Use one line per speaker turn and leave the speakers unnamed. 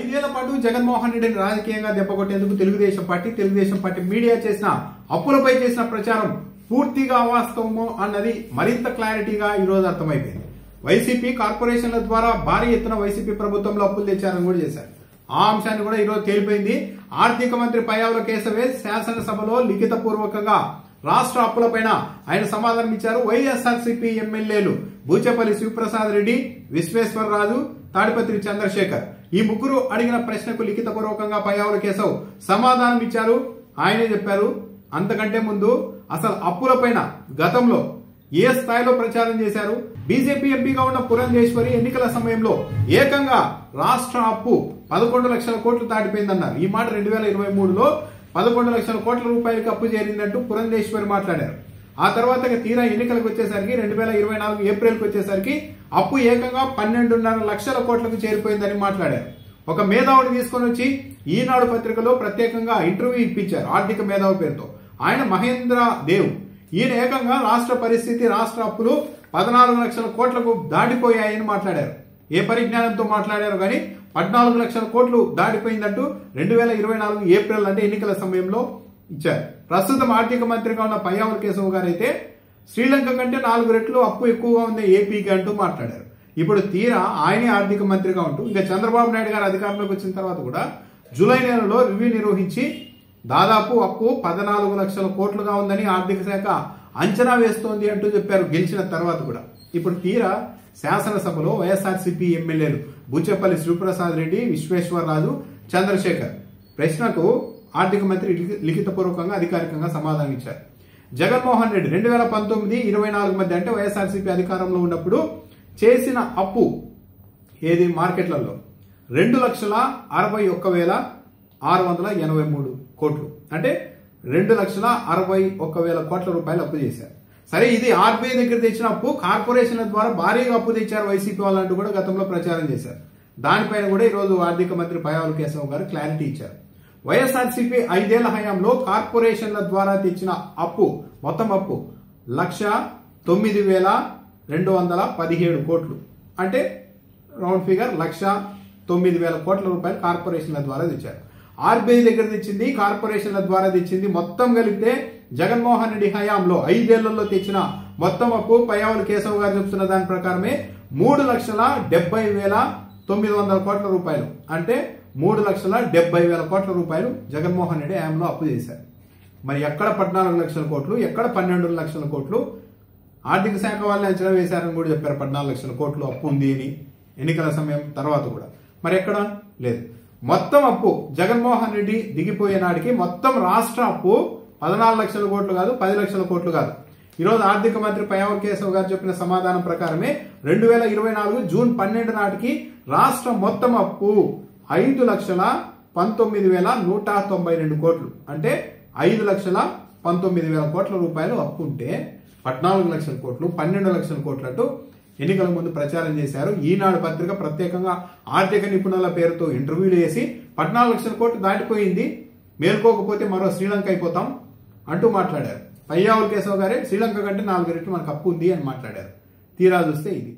ఐదేళ్ల పాటు జగన్మోహన్ రెడ్డిని రాజకీయంగా దెబ్బకొట్టేందుకు తెలుగుదేశం పార్టీ మీడియా చేసిన అప్పులపై చేసిన ప్రచారం పూర్తిగా అవాస్తవమో అన్నది మరింత క్లారిటీగా ఈ రోజు అర్థమైపోయింది. వైసీపీ కార్పొరేషన్ల ద్వారా భారీ ఎత్తున వైసీపీ ప్రభుత్వంలో అప్పులు తెచ్చారని కూడా చేశారు. ఆ అంశాన్ని కూడా ఈ రోజు తేలిపోయింది. ఆర్థిక మంత్రి పయ్యావుల కేశవే శాసనసభలో లిఖిత పూర్వకంగా రాష్ట్ర అప్పులపైన ఆయన సమాధానం ఇచ్చారు. వైఎస్ఆర్సీపీ ఎమ్మెల్యేలు బూచేపల్లి శివప్రసాద్ రెడ్డి, విశ్వేశ్వరరాజు, తాడిపత్రి చంద్రశేఖర్ ఈ ముగ్గురు అడిగిన ప్రశ్నకు లిఖిత పూర్వకంగా పయ్యావుల కేశవ్ సమాధానం ఇచ్చారు. ఆయనే చెప్పారు, అంతకంటే ముందు అసలు అప్పులపైన గతంలో ఏ స్థాయిలో ప్రచారం చేశారు. బీజేపీ ఎంపీగా ఉన్న పురంధేశ్వరి ఎన్నికల సమయంలో ఏకంగా రాష్ట్ర అప్పు 11 లక్షల కోట్లు దాటిపోయిందన్నారు. ఈ మాట 2023లో 11 లక్షల కోట్ల రూపాయలకి అప్పు చేరిందంటూ పురంధేశ్వరి మాట్లాడారు. ఆ తర్వాత తీరా ఎన్నికలకు వచ్చేసరికి 2024 ఏప్రిల్కి వచ్చేసరికి అప్పు ఏకంగా 12.5 లక్షల కోట్లకు చేరిపోయిందని మాట్లాడారు. ఒక మేధావిని తీసుకొని వచ్చి ఈనాడు పత్రికలో ప్రత్యేకంగా ఇంటర్వ్యూ ఇప్పించారు. ఆర్థిక మేధావి పేరుతో ఆయన మహేంద్ర దేవ్. ఈయన ఏకంగా రాష్ట్ర పరిస్థితి, రాష్ట్ర అప్పులు 14 లక్షల కోట్లకు దాటిపోయాయని మాట్లాడారు. ఏ పరిజ్ఞానంతో మాట్లాడారు కానీ 14 లక్షల కోట్లు దాటిపోయిందంటూ 2024 ఏప్రిల్ అంటే ఎన్నికల సమయంలో ఇచ్చారు. ప్రస్తుతం ఆర్థిక మంత్రిగా ఉన్న పయ్యావుల కేశవ్ గారు అయితే శ్రీలంక కంటే 4 రెట్లు అప్పు ఎక్కువగా ఉంది ఏపీకి అంటూ మాట్లాడారు. ఇప్పుడు తీరా ఆయనే ఆర్థిక మంత్రిగా ఉంటూ ఇంకా చంద్రబాబు నాయుడు గారు అధికారంలోకి వచ్చిన తర్వాత కూడా జూలై నెలలో రివ్యూ నిర్వహించి దాదాపు అప్పు 14 లక్షల కోట్లుగా ఉందని ఆర్థిక శాఖ అంచనా వేస్తోంది అంటూ చెప్పారు గెలిచిన తర్వాత కూడా. ఇప్పుడు తీరా శాసనసభలో వైఎస్ఆర్సీపీ ఎమ్మెల్యేలు బూచేపల్లి శివప్రసాద్ రెడ్డి, విశ్వేశ్వరరాజు, చంద్రశేఖర్ ప్రశ్నకు ఆర్థిక మంత్రి లిఖితపూర్వకంగా అధికారికంగా సమాధానం ఇచ్చారు. జగన్మోహన్ రెడ్డి 2019-24 మధ్య అంటే వైఎస్ఆర్సీపీ అధికారంలో ఉన్నప్పుడు చేసిన అప్పు ఏది మార్కెట్లలో 2,61,683 కోట్లు అంటే 2,61,000 కోట్ల రూపాయలు అప్పు చేశారు. సరే, ఇది ఆర్బీఐ దగ్గర తెచ్చిన అప్పు, కార్పొరేషన్ల ద్వారా భారీగా అప్పు తెచ్చారు వైసీపీ వాళ్ళంటూ కూడా గతంలో ప్రచారం చేశారు. దానిపైన కూడా ఈ రోజు ఆర్థిక మంత్రి పయ్యావుల కేశవ్ గారు క్లారిటీ ఇచ్చారు. వైఎస్ఆర్సీపీ 5 ఏళ్ల హయాంలో కార్పొరేషన్ల ద్వారా తెచ్చిన అప్పు మొత్తం అప్పు 1,09,217 కోట్లు అంటే రౌండ్ ఫిగర్ 1,09,000 కోట్ల రూపాయలు కార్పొరేషన్ల ద్వారా తెచ్చారు. ఆర్బీఐ దగ్గర తెచ్చింది, కార్పొరేషన్ల ద్వారా తెచ్చింది మొత్తం కలిపితే జగన్మోహన్ రెడ్డి హయాంలో 5 ఏళ్లలో తెచ్చిన మొత్తం అప్పు పయ్యావుల కేశవ్ గారు చెప్తున్న దాని ప్రకారమే 3,70,900 కోట్ల రూపాయలు అంటే 3,70,000 కోట్ల రూపాయలు జగన్మోహన్ రెడ్డి హయాంలో అప్పు చేశారు. మరి ఎక్కడ 14 లక్షల కోట్లు, ఎక్కడ 12 లక్షల కోట్లు? ఆర్థిక శాఖ వాళ్ళని అంచనా వేశారని కూడా చెప్పారు 14 లక్షల కోట్లు అప్పు ఉంది అని ఎన్నికల సమయం తర్వాత కూడా. మరి ఎక్కడ లేదు. మొత్తం అప్పు జగన్మోహన్ రెడ్డి దిగిపోయే నాటికి మొత్తం రాష్ట్ర అప్పు 14 లక్షల కోట్లు కాదు, 10 లక్షల కోట్లు కాదు. ఈరోజు ఆర్థిక మంత్రి పయ్యావుల కేశవ్ గారు చెప్పిన సమాధానం ప్రకారమే 2024 జూన్ 12 నాటికి రాష్ట్ర మొత్తం అప్పు 5,19,192 కోట్లు అంటే 5,19,000 కోట్ల రూపాయలు అప్పు ఉంటే 14 లక్షల కోట్లు, 12 లక్షల కోట్లు అంటూ ఎన్నికల ముందు ప్రచారం చేశారు. ఈనాడు పత్రిక ప్రత్యేకంగా ఆర్థిక నిపుణుల పేరుతో ఇంటర్వ్యూలు చేసి 14 లక్షల కోట్లు దాటిపోయింది, మేల్కోకపోతే మరో శ్రీలంక అయిపోతాం అంటూ మాట్లాడారు. పయ్యావుల కేశవ్ గారే శ్రీలంక కంటే 4 రెట్లు మనకు అప్పు ఉంది అని మాట్లాడారు. తీరా చూస్తే ఇది.